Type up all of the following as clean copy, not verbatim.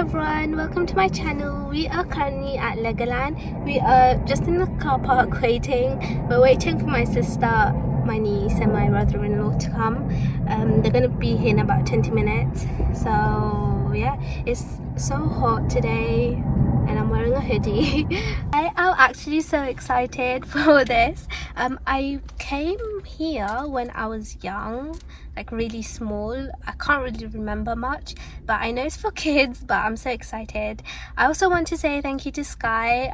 everyone, welcome to my channel. We are currently at Legoland. We are just in the car park waiting. We're waiting for my sister, my niece and my brother-in-law to come. They're gonna be here in about 20 minutes. So yeah, it's so hot today and I'm wearing a hoodie. I am actually so excited for this. I came here when I was young, like really small. I can't really remember much, but I know it's for kids, but I'm so excited. I also want to say thank you to Sky.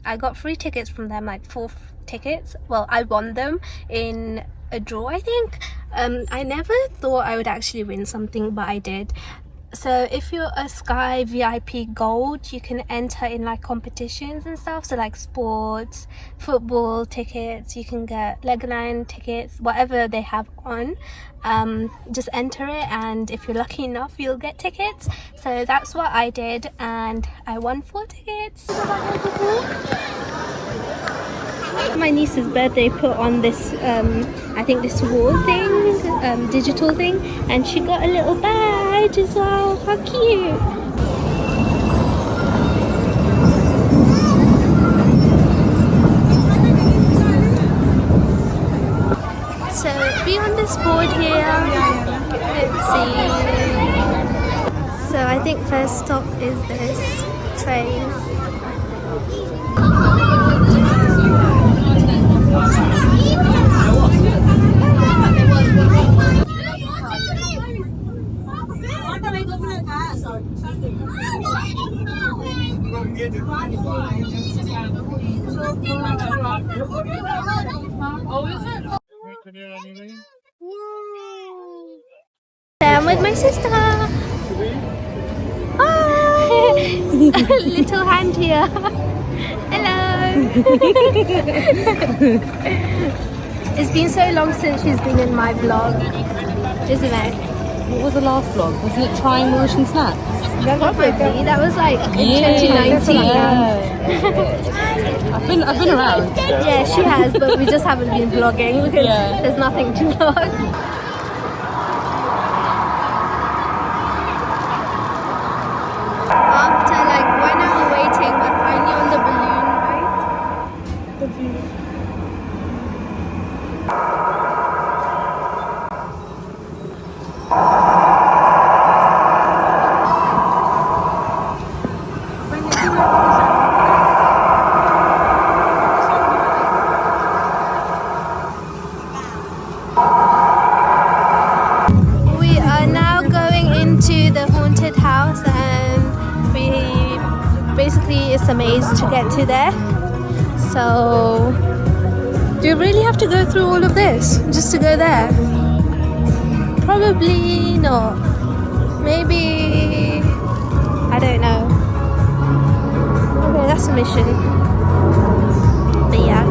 I got free tickets from them, like 4 tickets. Well, I won them in a draw, I think. I never thought I would actually win something, but I did. So if you're a Sky VIP Gold, you can enter in like competitions and stuff, so like sports, football tickets, you can get Legoland tickets, whatever they have on. Just enter it, and if you're lucky enough you'll get tickets. So that's what I did, and I won 4 tickets. My niece's birthday put on this I think this wall thing, digital thing, and she got a little badge as well. How cute! So be on this board here. Let's see. So I think first stop is this train. I'm with my sister. Hi. Little hand here. Hello. It's been so long since she's been in my vlog, isn't it? What was the last vlog? Wasn't it trying Mauritian snacks? Probably. That was like in 2019. I've been around. Yeah, she has, but we just haven't been vlogging because there's nothing to vlog. After like 1 hour waiting, we're finally on the balloon ride. The view. We are now going into the haunted house, and basically it's a maze to get to there. So do you really have to go through all of this just to go there? Probably not. Maybe, I don't know. Okay, that's a mission. But yeah.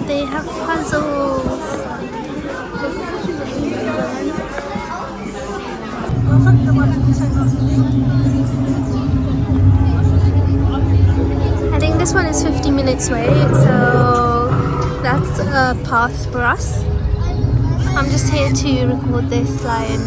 They have puzzles. I think this one is 50 minutes away, so that's a pass for us. I'm just here to record this line.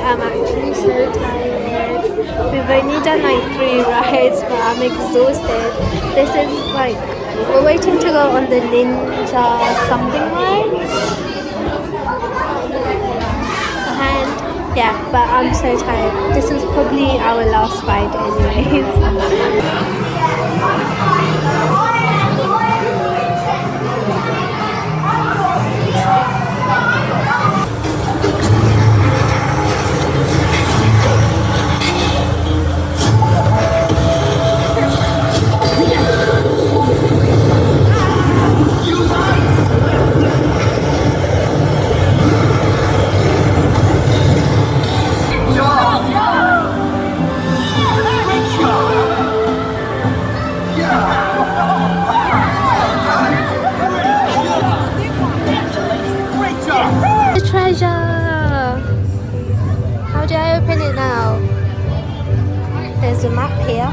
I'm actually so tired. We've only done like 3 rides, but I'm exhausted. This is like, we're waiting to go on the ninja something ride. And yeah, but I'm so tired. This is probably our last ride anyways. The treasure! How do I open it now? There's a map here.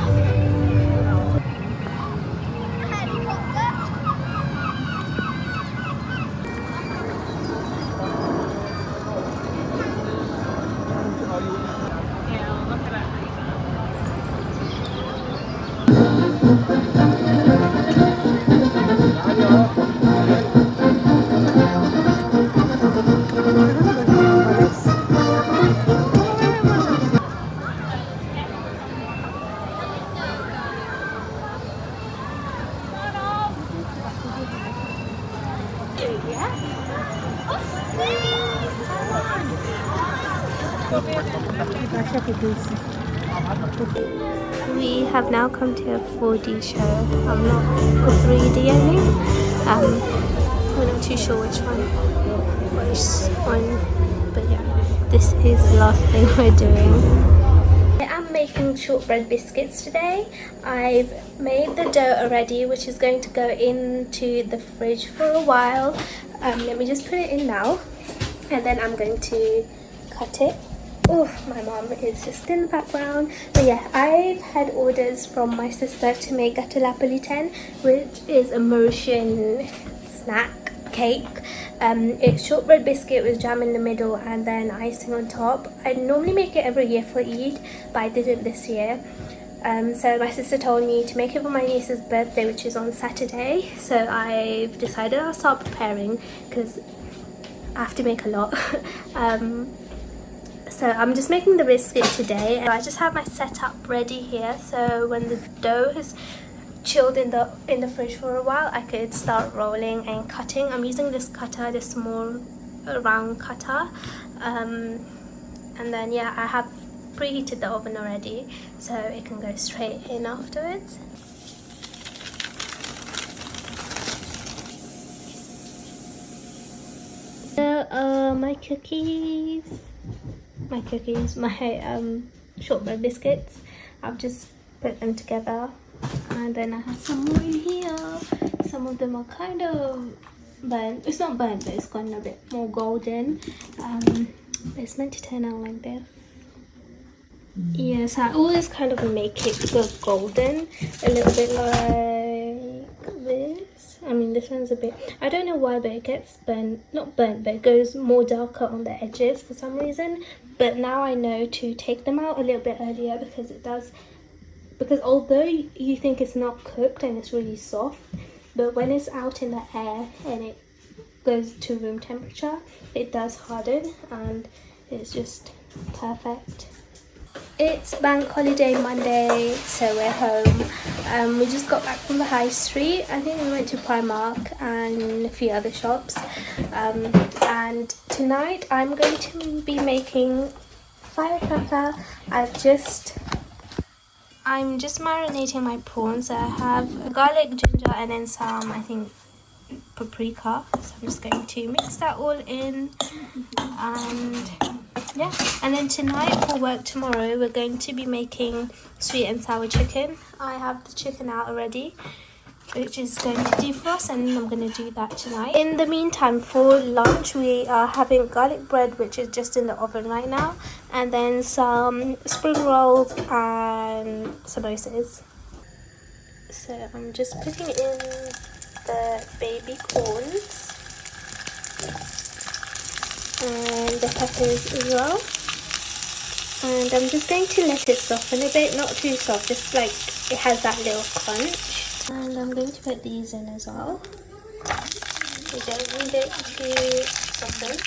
We have now come to a 4D show. I'm not a 3D, I think. We're not too sure which one. But yeah, this is the last thing we're doing. I am making shortbread biscuits today. I've made the dough already, which is going to go into the fridge for a while. Let me just put it in now, and then I'm going to cut it. Oh, my mom is just in the background. But yeah, I've had orders from my sister to make gato napolitan, which is a Mauritian snack cake. It's shortbread biscuit with jam in the middle and then icing on top. I normally make it every year for Eid, but I didn't this year. So my sister told me to make it for my niece's birthday, which is on Saturday. So I've decided I'll start preparing because I have to make a lot. So I'm just making the biscuit today. I just have my setup ready here, so when the dough has chilled in the fridge for a while, I could start rolling and cutting. I'm using this cutter, this small round cutter, and then yeah, I have preheated the oven already, so it can go straight in afterwards. My shortbread biscuits. I've just put them together, and then I have some more in here. Some of them are kind of burnt. It's not burnt, but it's gone a bit more golden. It's meant to turn out like this. Yes, I always kind of make it go golden, a little bit like this. I mean, this one's a bit, I don't know why, but it gets burnt, not burnt, but it goes more darker on the edges for some reason. But now I know to take them out a little bit earlier, because it does, because although you think it's not cooked and it's really soft, but when it's out in the air and it goes to room temperature, it does harden and it's just perfect. It's bank holiday Monday, so we're home. We just got back from the high street. I think we went to Primark and a few other shops. And tonight I'm going to be making firecracker. I'm just marinating my prawns. I have garlic, ginger, and then some, I think, paprika. So I'm just going to mix that all in, and yeah. And then tonight for work tomorrow, we're going to be making sweet and sour chicken. I have the chicken out already, which is going to do for us, and I'm going to do that tonight. In the meantime, for lunch, we are having garlic bread, which is just in the oven right now, and then some spring rolls and samosas. So I'm just putting in the baby corns and the peppers as well, and I'm just going to let it soften a bit, not too soft, just like it has that little crunch. And I'm going to put these in as well. We don't need it to soften.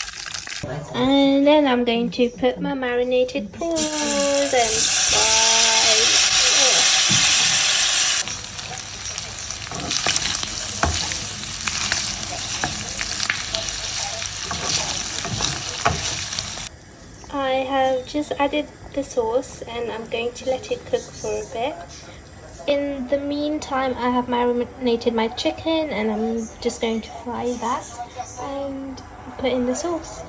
And then I'm going to put my marinated prawns and fry. I have just added the sauce and I'm going to let it cook for a bit. In the meantime, I have marinated my chicken and I'm just going to fry that and put in the sauce.